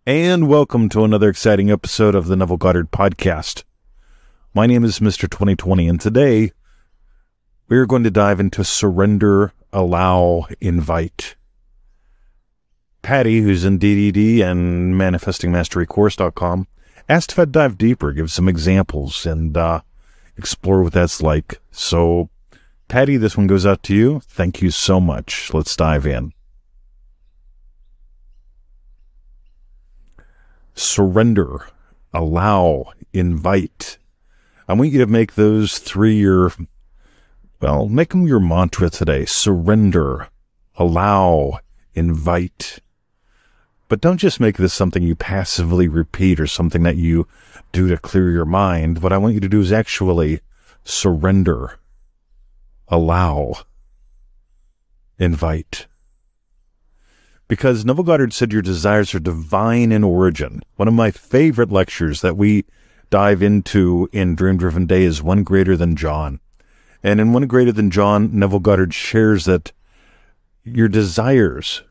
And welcome to another exciting episode of the Neville Goddard podcast. My name is Mr. 2020, and today we're going to dive into surrender, allow, invite. Patty, who's in DDD and manifestingmasterycourse.com, asked if I'd dive deeper, give some examples, and explore what that's like. So, Patty, this one goes out to you. Thank you so much. Let's dive in. Surrender, allow, invite. I want you to make those three make them your mantra today. Surrender, allow, invite. But don't just make this something you passively repeat or something that you do to clear your mind. What I want you to do is actually surrender, allow, invite. Because Neville Goddard said your desires are divine in origin. One of my favorite lectures that we dive into in Dream Driven Day is One Greater Than John. And in One Greater Than John, Neville Goddard shares that your desires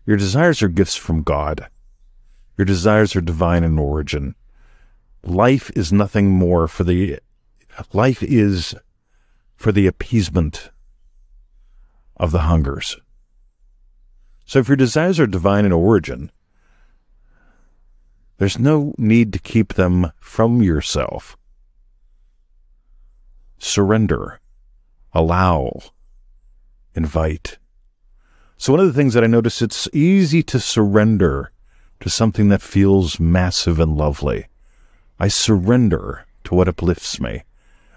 are gifts from God. Your desires are divine in origin. Life is nothing more life is for the appeasement of the hungers. So if your desires are divine in origin, there's no need to keep them from yourself. Surrender, allow, invite. So one of the things that I notice, it's easy to surrender to something that feels massive and lovely. I surrender to what uplifts me.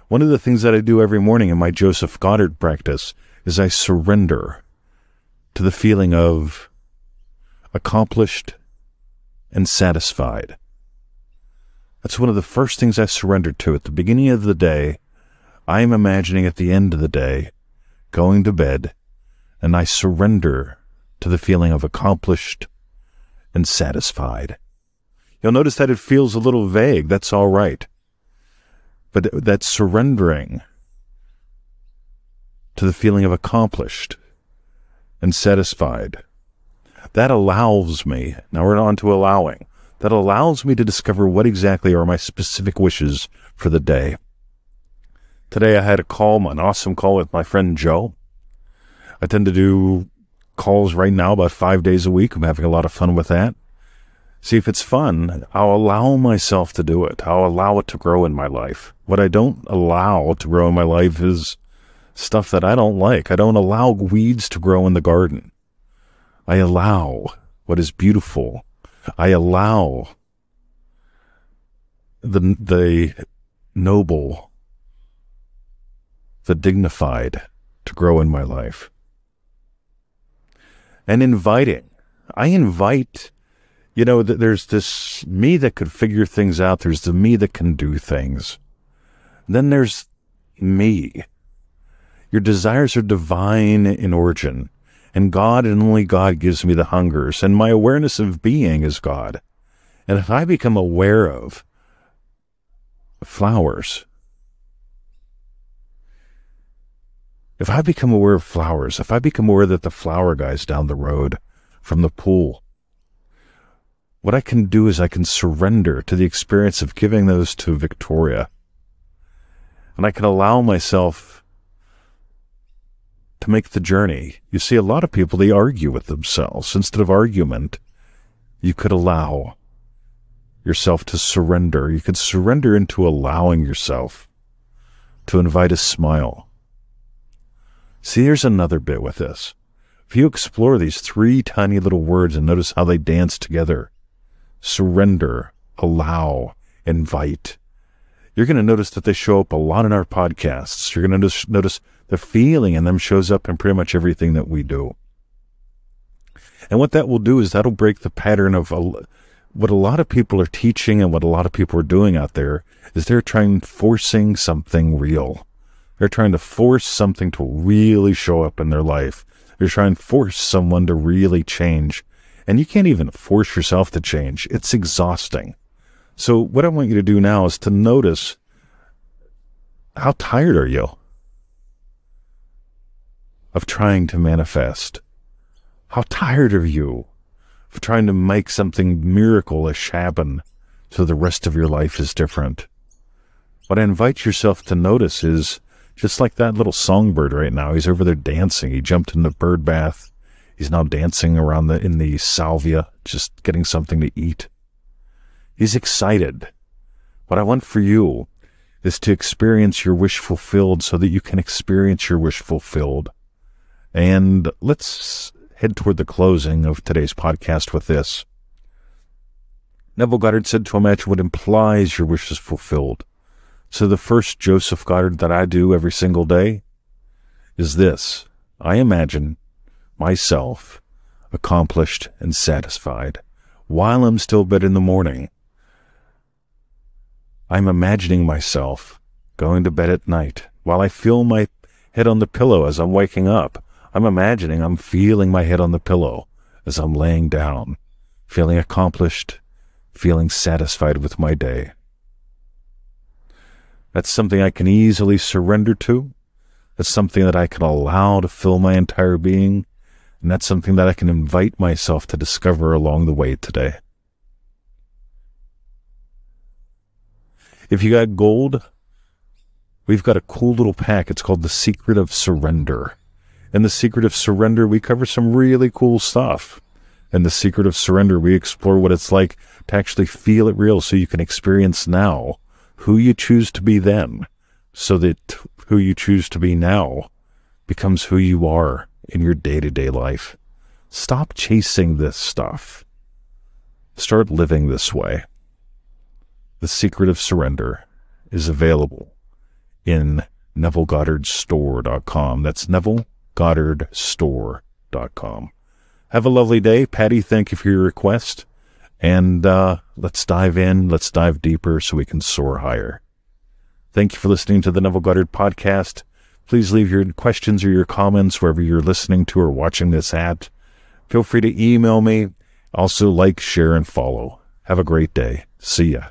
One of the things that I do every morning in my Joseph Goddard practice is I surrender to the feeling of accomplished and satisfied. That's one of the first things I surrender to. At the beginning of the day, I am imagining at the end of the day, going to bed, and I surrender to the feeling of accomplished and satisfied. You'll notice that it feels a little vague. That's all right. But that's surrendering to the feeling of accomplished and satisfied. That allows me, now we're on to allowing, that allows me to discover what exactly are my specific wishes for the day. Today I had an awesome call with my friend Joe. I tend to do calls right now about 5 days a week. I'm having a lot of fun with that. See, if it's fun, I'll allow myself to do it. I'll allow it to grow in my life. What I don't allow to grow in my life is stuff that I don't like. I don't allow weeds to grow in the garden. I allow what is beautiful. I allow the noble, the dignified to grow in my life. And inviting. I invite, there's this me that could figure things out. There's the me that can do things. Then there's me. Your desires are divine in origin, and God and only God gives me the hungers, and my awareness of being is God. And if I become aware of flowers, if I become aware that the flower guy's down the road from the pool, what I can do is I can surrender to the experience of giving those to Victoria. And I can allow myself to make the journey. You see, a lot of people, they argue with themselves. Instead of argument, you could allow yourself to surrender. You could surrender into allowing yourself to invite a smile. See, here's another bit with this. If you explore these three tiny little words and notice how they dance together, surrender, allow, invite, you're going to notice that they show up a lot in our podcasts. You're going to notice the feeling in them shows up in pretty much everything that we do. And what that will do is that'll break the pattern of what a lot of people are teaching and what a lot of people are doing out there is they're forcing something real. They're trying to force something to really show up in their life. They're trying to force someone to really change. And you can't even force yourself to change. It's exhausting. So what I want you to do now is to notice, how tired are you of trying to manifest? How tired are you of trying to make something miracle-ish happen so the rest of your life is different? What I invite yourself to notice is, just like that little songbird right now, he's over there dancing. He jumped in the bird bath. He's now dancing around in the salvia, just getting something to eat. He's excited. What I want for you is to experience your wish fulfilled so that you can experience your wish fulfilled. And let's head toward the closing of today's podcast with this. Neville Goddard said to imagine what implies your wish is fulfilled. So the first Joseph Goddard that I do every single day is this. I imagine myself accomplished and satisfied while I'm still in bed in the morning. I'm imagining myself going to bed at night while I feel my head on the pillow as I'm waking up. I'm imagining I'm feeling my head on the pillow as I'm laying down, feeling accomplished, feeling satisfied with my day. That's something I can easily surrender to. That's something that I can allow to fill my entire being. And that's something that I can invite myself to discover along the way today. If you got gold, we've got a cool little pack. It's called The Secret of Surrender. In The Secret of Surrender, we cover some really cool stuff. In The Secret of Surrender, we explore what it's like to actually feel it real so you can experience now who you choose to be then, so that who you choose to be now becomes who you are in your day-to-day life. Stop chasing this stuff. Start living this way. The Secret of Surrender is available in NevilleGoddardStore.com. That's NevilleGoddardStore.com. Have a lovely day. Patty, thank you for your request. And let's dive in. Let's dive deeper so we can soar higher. Thank you for listening to the Neville Goddard Podcast. Please leave your questions or your comments wherever you're listening to or watching this at. Feel free to email me. Also, like, share, and follow. Have a great day. See ya.